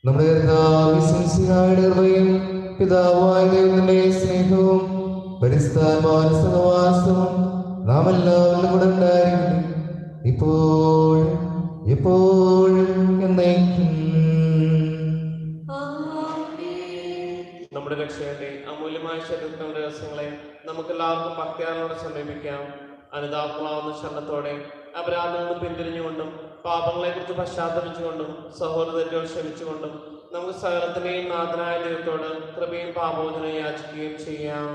നമ്മുടെ കൃപയും പിതാവായ ദൈവത്തിന്റെ സ്നേഹവും പരിശുദ്ധാത്മാവിന്റെ സഹവാസവും നാം എല്ലാവരും കൂടെ ഉണ്ടായിരിക്കും, ഇപ്പോഴും എപ്പോഴും എന്നേക്കും. നമ്മുടെ രക്ഷയുടെ അമൂല്യമായ ശരീരത്തിന്റെ രഹസ്യങ്ങളെ നമുക്ക് എല്ലാവർക്കും ഭക്തിയാലോടെ സമീപിക്കാം. അനുതാപമാവുന്ന ശരണത്തോടെ അപരാധങ്ങളും പിന്തിരിഞ്ഞുകൊണ്ടും പാപങ്ങളെ കുറിച്ച് പശ്ചാത്തപിച്ചുകൊണ്ടും സഹോദരങ്ങൾ ക്ഷമിച്ചുകൊണ്ടും നമുക്ക് സകലത്തിന്റെയും നാഥനായ ദൈവത്തോട് കൃപയും പാപമോചനം യാചിക്കുകയും ചെയ്യാം.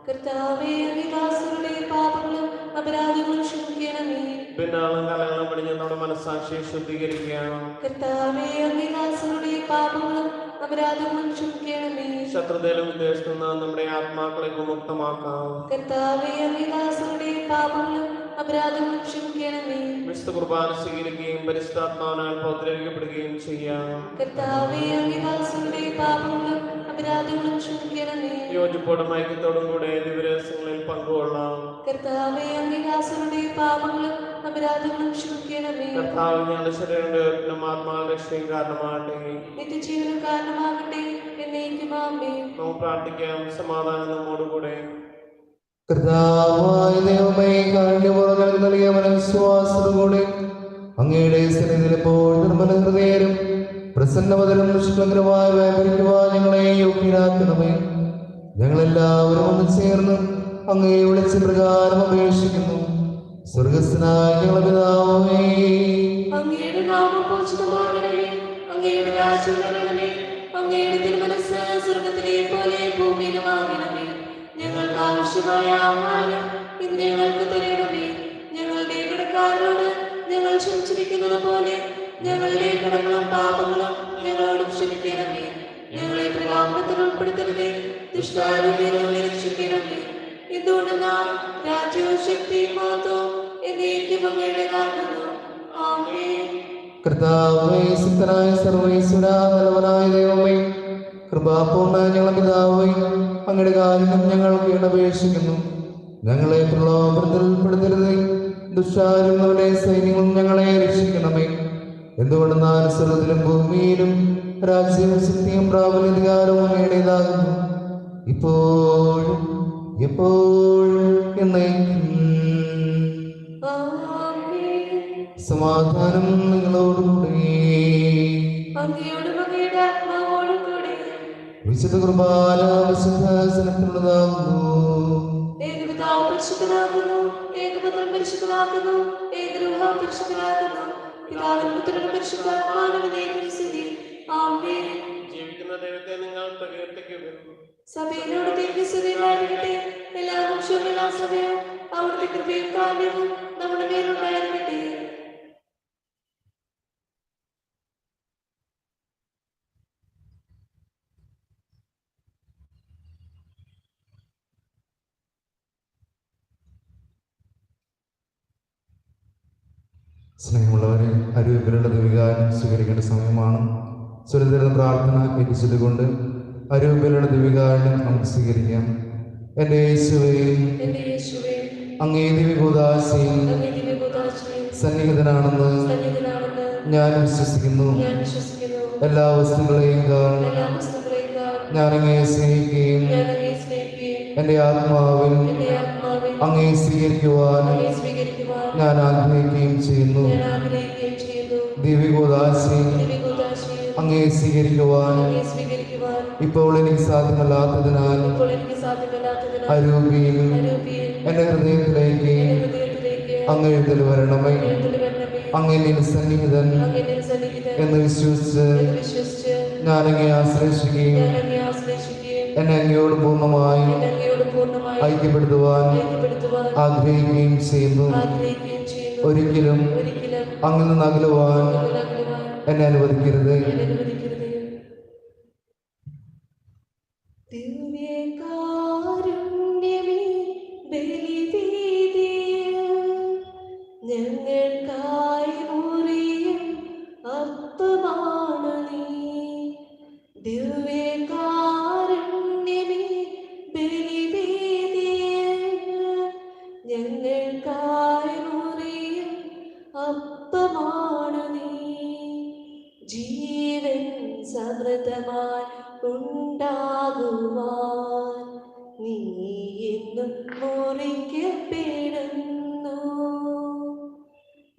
കർത്താവേ, അങ്ങയുടെ പാപങ്ങളും അപരാധങ്ങളും ക്ഷമിക്കണമേ. പിന്നാളും കലകളും പിടിഞ്ഞ് നമ്മുടെ മനസ്സാക്ഷിയെ ശുദ്ധീകരിക്കാം. കർത്താവേ, അങ്ങയുടെ പാപങ്ങളും അപരാധങ്ങളും ക്ഷമിക്കണമേ. ശത്രുതയിലും വിദ്വേഷത്തിൽ നിന്ന് നമ്മുടെ ആത്മാക്കളെ വിമുക്തമാക്കാം. കർത്താവേ, അങ്ങയുടെ പാപങ്ങളും അപരാധങ്ങളും ക്ഷമിക്കണമേ. വിശുദ്ധ കുർബാന സ്വീകരിക്കുകയും പരിശുദ്ധാത്മാവിനാൽ പൗത്രീകരിക്കപ്പെടുകയും ചെയ്യാം. കർത്താവേ, അങ്ങയുടെ പാപങ്ങളും അപരാധങ്ങളും ക്ഷമിക്കണമേ. യോജിപ്പോടും ഐക്യത്തോടും കൂടെ ദിവരഹസ്യങ്ങളിൽ പങ്കുകൊള്ളാം. കർത്താവേ, അങ്ങയുടെ പാപങ്ങളും അപരാധങ്ങളും ക്ഷമിക്കണമേ. കർത്താവ് ഞങ്ങളുടെ ശരീരത്തിന്റെ ആത്മാവ് രക്ഷയും കാരണമാകട്ടെ, നിത്യജീവനും കാരണമാകട്ടെ, എന്നേക്കും ആമേൻ. നമുക്ക് പ്രാർത്ഥിക്കാം. സമാധാനം നമ്മോടുകൂടെ. കർത്താവായ ദൈവമേ, കാരുണ്യപൂർവ്വം നൽകിയ മനസ്വാസത്തോടെ അങ്ങയുടെ സന്നിധിയിൽ എപ്പോഴും നിർമ്മല ഹൃദയരും പ്രസന്നവതരും നിഷ്കളങ്കരമായ വ്യാപരിക്കുവാൻ ഞങ്ങളെ യോഗ്യരാക്കണമേ. ഞങ്ങളെല്ലാവരും ഒന്ന് ചേർന്ന് അങ്ങയെ വിളിച്ച് പ്രകാരം അപേക്ഷിക്കുന്നു. സ്വർഗസ്ഥനായ ഞങ്ങളുടെ പിതാവേ, അങ്ങയുടെ നാമം പൂജിതമാകണമേ. അങ്ങയുടെ രാജ്യം വരണമേ. അങ്ങയുടെ തിരുമനസ്സ് സ്വർഗ്ഗത്തിലെ പോലെ ഭൂമിയിലുമാകണമേ. ഞങ്ങൾക്ക് ആവശ്യമായ ആഹാരം ഇന്ന് ഞങ്ങൾക്ക് തരണമേ. ഞങ്ങളുടെ കടക്കാരോട് ഞങ്ങൾ ക്ഷമിച്ചിരിക്കുന്നത് പോലെ ഞങ്ങളുടെ കടങ്ങളും പാപങ്ങളും ഞങ്ങളോട് ക്ഷമിക്കണമേ. ഉൾപ്പെടുത്തരുതേ. ദുഷ്ടാരൂപിയിൽ നിന്ന് രക്ഷിക്കണമേ. എന്തുകൊണ്ട് നാം രാജ്യവും ശക്തിയും മഹത്വവും എന്നേക്കും അങ്ങയുടേതാകുന്നു. ആമേൻ. കർത്താവേ, സിദ്ധനായ സർവേശ്വര, നല്ലവനായ ദൈവമേ, കൃപാപൂർണ്ണ ഞങ്ങളുടെ പിതാവേ, അങ്ങയുടെ കാരുണ്യം ഞങ്ങൾക്ക് അപേക്ഷിക്കുന്നു. ഞങ്ങളെ പ്രലോഭനത്തിൽ ഉൾപ്പെടുത്തരുതേ. ദുഷ്ടാരൂപികളുടെ സൈന്യങ്ങളും ഞങ്ങളെ രക്ഷിക്കണമേ. എന്തുകൊണ്ടെന്നാൽ സ്വർഗ്ഗത്തിലും ഭൂമിയിലും രാജ്യവും ശക്തിയും പ്രാബല്യാധികാരവും അങ്ങയുടേതാകുന്നു, ഇപ്പോഴും എപ്പോഴും എന്നേക്കും. സമാധാനം നിങ്ങളോടുകൂടി. വിശുദ്ധ കുർബാന വിശുദ്ധ സ്ഥലത്തുള്ളതാകുന്നു. ഏകപിതാവ് പരിശുദ്ധനാകുന്നു, ഏകപുത്രൻ പരിശുദ്ധനാകുന്നു, ഏകരൂഹം പരിശുദ്ധനാകുന്നു. പിതാവിനും പുത്രനും പരിശുദ്ധാത്മാവിനും സ്തുതി. ആമേൻ. ജീവിക്കുന്ന ദൈവത്തെ നിങ്ങൾ പ്രകീർത്തിക്കുവിൻ. സഭയിലോട് ദിവ്യസ്തുതിയായിരിക്കട്ടെ. എല്ലാ വംശവും എല്ലാ സമയവും അവിടുത്തെ കൃപയും കാരുണ്യവും നമ്മുടെ മേലുണ്ടായിരിക്കട്ടെ. സ്നേഹമുള്ളവരെ, അരുവിലുള്ള ദിവികാരം സ്വീകരിക്കേണ്ട സമയമാണ്. സ്വരത്തിലുള്ള പ്രാർത്ഥന എത്തിച്ചതുകൊണ്ട് അരുവിലുള്ള ദിവികാരം നമുക്ക് സ്വീകരിക്കാം. എൻ്റെ യേശുവേ, അങ്ങേ ദിവ്യകൂദാശയിൽ സന്നിഹിതനാണെന്ന് ഞാൻ വിശ്വസിക്കുന്നു. എല്ലാ വസ്തുക്കളെയും ഞാൻ അങ്ങേ സ്നേഹിക്കുകയും എൻ്റെ ആത്മാവിൽ അങ്ങേ സ്വീകരിക്കുവാൻ ഞാൻ ആഗ്രഹിക്കുകയും ചെയ്യുന്നു. ദിവ്യകൂദാശയിൽ അങ്ങേ സ്വീകരിക്കുവാൻ ഇപ്പോൾ എനിക്ക് സാധ്യമല്ലാത്തതിനാൽ അരൂപിയിൽ എൻ്റെ ഹൃദയത്തിലേക്ക് അങ്ങ് എഴുന്നള്ളി വരണമേ. അങ്ങയിൽ സന്നിഹിതൻ എന്ന് വിശ്വസിച്ച് ഞാൻ അങ്ങേ ആശ്രയിക്കുകയും എന്നെ അങ്ങയോട് പൂർണ്ണമായി ഐക്യപ്പെടുത്തുവാൻ ആഗ്രഹിക്കുകയും ചെയ്യുന്നു. ഒരിക്കലും അങ്ങിൽ നിന്ന് അകലുവാൻ എന്നെ അനുവദിക്കരുത്. ഞങ്ങൾക്കായി മുറിയും അപ്പമാണ് നീ. ദിവ്യകാരുണ്യമേ ബലിവേദിയിൽ ഞങ്ങൾക്കായി മുറിയും അപ്പമാണ് നീ. ജീവൻ സമൃദ്ധമായി ഉണ്ടാകുവാൻ നീ എന്നും മുറിക്കപ്പെടുന്നു.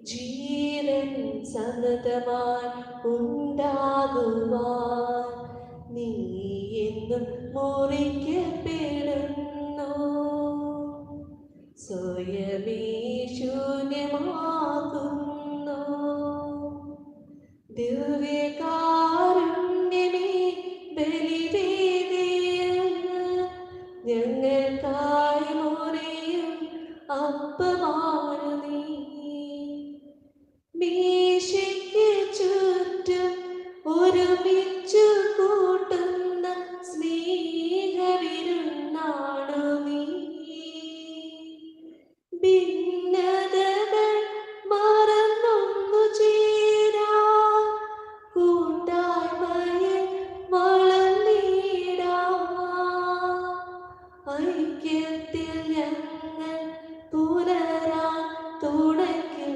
ജീവൻ സമൃദ്ധമായി ഉണ്ടാകുവാൻ നീ എന്നും മുറിക്കപ്പെടുന്നു. സ്വയമേ ശൂന്യമാകുന്നു. ദിവ്യകാരുണ്യമേ ബലിവേദിയിൽ ഞങ്ങൾക്കായി മുറിയും അപ്പമാണ് നീ. മീശയ്ക്ക് ചുറ്റും ഒരുമിച്ചു കൂട്ടുന്ന സ്നേഹവിരുന്നാണു നീ. ഭിന്നതകൾ മറന്നൊന്നു ചേരാൻ കൂട്ടായ്മയിൽ വളർന്നിടാം. ഐക്യത്തിൽ ഞങ്ങൾ പുലരാൻ തുണയ്ക്കും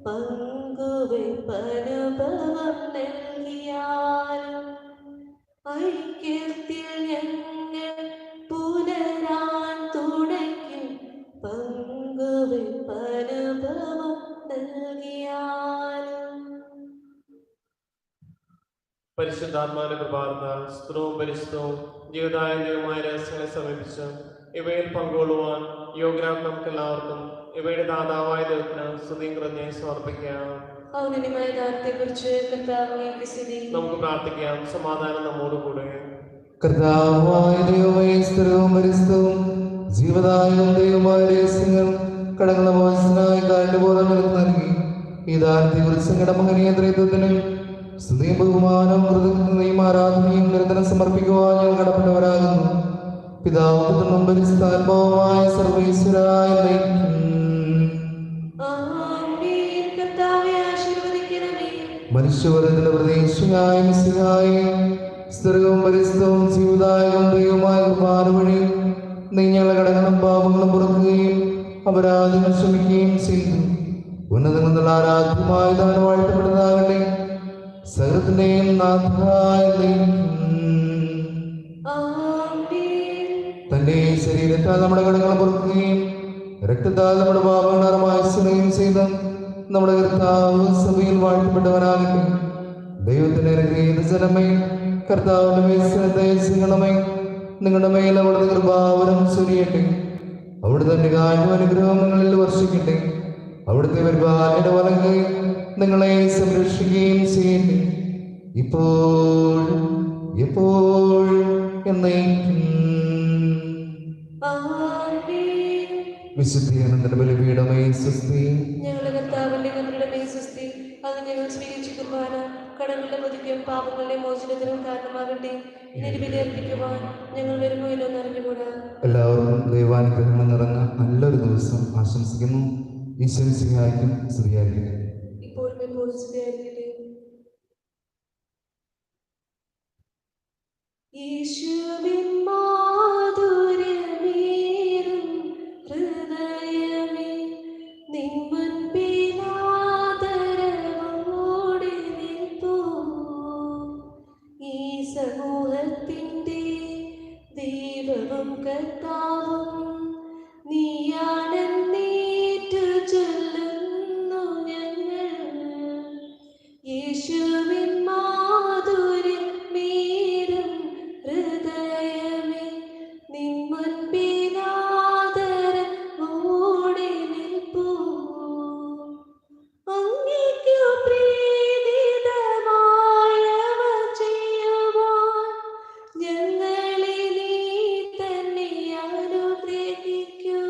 പങ്കുവയ്പനുഭവം നൽകിയാലും. ഐക്യത്തിൽ ഞങ്ങൾ പുലരാൻ തുണയ്ക്കും പങ്കുവയ്പനുഭവം നൽകിയാലും. പരിശുദ്ധാത്മാവിന്റെ കൃപാർത്താൽ സ്ത്രവും പരിശുദ്ധവും ജീവിതാന്യവുമായ രഹസ്യങ്ങളെ സമീപിച്ച് ഇവയിൽ പങ്കുകൊള്ളുവാൻ യോഗ്യരാം നമുക്ക് എല്ലാവർക്കും ഇവയുടെ ദാതാവായ ദൈവത്തിന് സ്തുതിയും കൃതജ്ഞതയും സമർപ്പിക്കാം. ഔന്നത്യമായ ദാനത്തെക്കുറിച്ച് കർത്താവേ സ്തുതി. നമുക്ക് പ്രാർത്ഥിക്കാം. സമാധാനം നമ്മോടുകൂടെ. കർത്താവായ ദൈവമേ, സ്ഥിരവും പരിശുദ്ധവും ജീവദായകവും ദൈവമായ രഹസ്യങ്ങൾ കടങ്ങളുടെ മോചനത്തിനായി കാരണബോധം നൽകി ഈ ദാനത്തെ കുറിച്ച് നിങ്ങളുടെ മഹനീയ ത്രിത്വത്തിന് സ്തുതിയും ബഹുമാനവും കൃതജ്ഞതയും ആരാധനയും നിരന്തരം സമർപ്പിക്കുവാൻ ഞങ്ങൾ കടപ്പെട്ടവരാകുന്നു. പിതാവും പരിശുദ്ധാത്മാവുമായ സർവ്വേശ്വരായ മനുഷ്യവർഗത്തിന്റെ പ്രതീക്ഷയായ മിശിഹായെ സ്ഥിരവും പരിശുദ്ധവും ജീവിതായകവും ദൈവമായ കുർബാന വഴി നീ ഞങ്ങളുടെ കടങ്ങളും പാപങ്ങളും പുറക്കുകയും അപരാധങ്ങൾ ക്ഷമിക്കുകയും ചെയ്തു. ഉന്നതങ്ങളുള്ള ആരാധ്യമായ ദാനം വാഴ്ത്തപ്പെടുന്നതാകട്ടെ. സകലത്തിന്റെയും നാഥായ തന്റെ ശരീരത്താൽ നമ്മുടെ കടങ്ങൾ പൊറുക്കുകയും രക്തത്താൽ നമ്മുടെ പാപങ്ങൾ മായ്ച്ചുകയും ചെയ്ത നമ്മുടെ കർത്താവ് സഭയിൽ വാഴ്ത്തപ്പെട്ടവനാകട്ടെ. ദൈവത്തിന്റെ അനുഗ്രഹീത ജനമേ, കർത്താവിന്റെ ദയചെയ്യണമേ. നിങ്ങളുടെ മേൽ അവിടുത്തെ കൃപാവരം ചൊരിയട്ടെ. അവിടെ തന്റെ കാര്യം അനുഗ്രഹം നിങ്ങളിൽ വർഷിക്കട്ടെ. അവിടുത്തെ പരിപാലന വലങ്കൈ നിങ്ങളെ സംരക്ഷിക്കുകയും ചെയ്യട്ടെ, ഇപ്പോഴും എപ്പോഴും എന്നേക്കും. വിശുദ്ധിയാനന്ദന്റെ ബലിപീഠമേ സ്വസ്തി. ഞങ്ങളുടെ കർത്താവിന്റെ കബറിടമേ സ്വസ്തി. അത് ഞങ്ങൾ സ്വീകരിച്ച കുർബാന കടങ്ങളുടെ മുതിക്കും പാപങ്ങളുടെ മോചനത്തിനും കാരണമാകട്ടെ. ഇനി ബലിയർപ്പിക്കുവാൻ ഞങ്ങൾ വരുമോ ഇല്ലെന്ന് അറിഞ്ഞുകൂടാ. എല്ലാവർക്കും ദൈവാനുഗ്രഹങ്ങൾ നിറഞ്ഞ നല്ലൊരു ദിവസം ആശംസിക്കുന്നു. ഈശ്വരസിഹായിക്കും സ്തുതിയായിരിക്കട്ടെ. ഇപ്പോഴും എപ്പോഴും സ്തുതിയായിരിക്കട്ടെ. യേശുവിൻ മാധുര്യമേറും ഹൃദയമേ, നിൻ മുൻപിൽ ആദരവോടെ നിൽപ്പൂ. ഈ സമൂഹത്തിൻ്റെ ദൈവവും കർത്താവും നീയാണെന്നേറ്റു ചൊല്ലുന്നു ഞങ്ങൾ. യേശുവിൻ മാധുര്യമേറും ഹൃദയമേ, നിൻ മുൻപിൽ ആദരവോടെ നിൽപ്പൂ. അങ്ങേക്കു പ്രീതിതമായവ ചെയ്യുവാൻ ഞങ്ങളെ നീ തന്നെ അനുഗ്രഹിക്കൂ.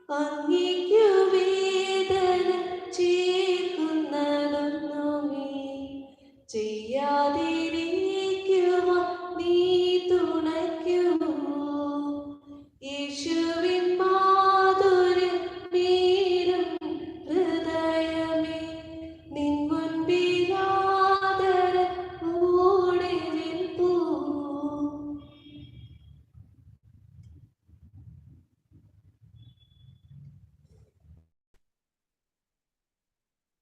അങ്ങേക്കു വേദന ചേർക്കുന്നതൊന്നുമേ ചെയ്യാതെ